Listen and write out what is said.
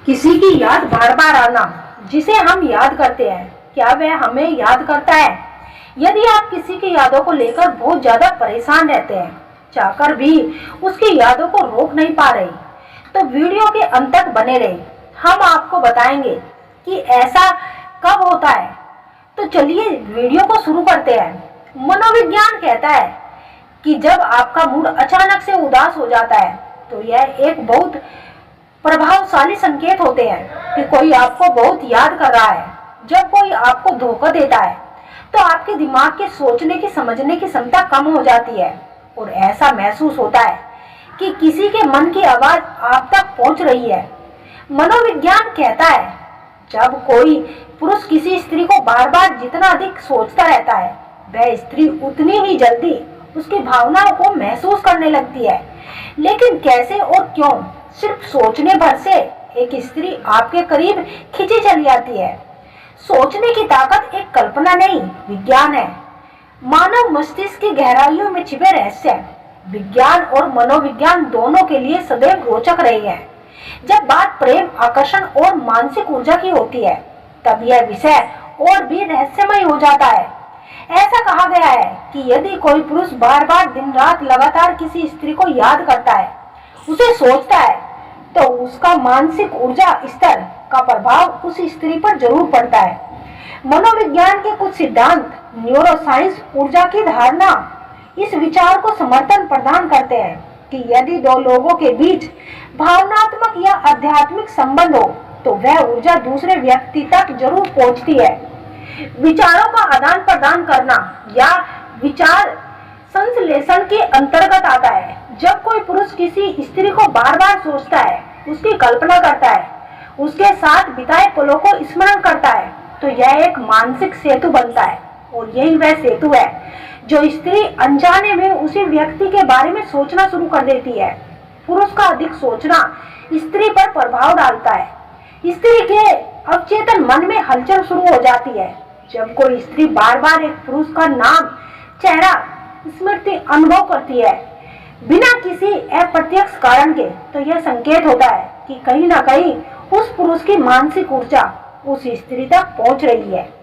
किसी की याद बार बार आना, जिसे हम याद करते हैं, क्या वह हमें याद करता है? यदि आप किसी की यादों को लेकर बहुत ज्यादा परेशान रहते हैं, चाहकर भी उसकी यादों को रोक नहीं पा रहे, तो वीडियो के अंत तक बने रहे। हम आपको बताएंगे कि ऐसा कब होता है। तो चलिए वीडियो को शुरू करते हैं। मनोविज्ञान कहता है कि जब आपका मूड अचानक से उदास हो जाता है, तो यह एक बहुत प्रभावशाली संकेत होते हैं कि कोई आपको बहुत याद कर रहा है। जब कोई आपको धोखा देता है, तो आपके दिमाग के सोचने की समझने की क्षमता कम हो जाती है और ऐसा महसूस होता है कि किसी के मन की आवाज आप तक पहुंच रही है। मनोविज्ञान कहता है, जब कोई पुरुष किसी स्त्री को बार बार जितना अधिक सोचता रहता है, वह स्त्री उतनी ही जल्दी उसकी भावनाओं को महसूस करने लगती है। लेकिन कैसे और क्यों? सिर्फ सोचने भर से एक स्त्री आपके करीब खिंची चली आती है। सोचने की ताकत एक कल्पना नहीं, विज्ञान है। मानव मस्तिष्क की गहराइयों में छिपे रहस्य विज्ञान और मनोविज्ञान दोनों के लिए सदैव रोचक रही है। जब बात प्रेम, आकर्षण और मानसिक ऊर्जा की होती है, तब यह विषय और भी रहस्यमय हो जाता है। ऐसा कहा गया है कि यदि कोई पुरुष बार बार दिन रात लगातार किसी स्त्री को याद करता है, उसे सोचता है, तो उसका मानसिक ऊर्जा स्तर का प्रभाव उस स्त्री पर जरूर पड़ता है। मनोविज्ञान के कुछ सिद्धांत, न्यूरोसाइंस ऊर्जा की धारणा, इस विचार को समर्थन प्रदान करते हैं कि यदि दो लोगों के बीच भावनात्मक या आध्यात्मिक संबंध हो, तो वह ऊर्जा दूसरे व्यक्ति तक जरूर पहुंचती है। विचारों का आदान प्रदान करना या विचार संश्लेषण के अंतर्गत आता है। जब कोई पुरुष किसी स्त्री को बार बार सोचता है, उसकी कल्पना करता है, उसके साथ बिताए पलों को स्मरण करता है, तो यह एक मानसिक सेतु बनता है। और यही वह सेतु है जो स्त्री अनजाने में उसी व्यक्ति के बारे में सोचना शुरू कर देती है। पुरुष का अधिक सोचना स्त्री पर प्रभाव डालता है। स्त्री के अवचेतन मन में हलचल शुरू हो जाती है। जब कोई स्त्री बार बार एक पुरुष का नाम, चेहरा, स्मृति अनुभव करती है बिना किसी अप्रत्यक्ष कारण के, तो यह संकेत होता है कि कहीं ना कहीं उस पुरुष की मानसिक ऊर्जा उस स्त्री तक पहुंच रही है।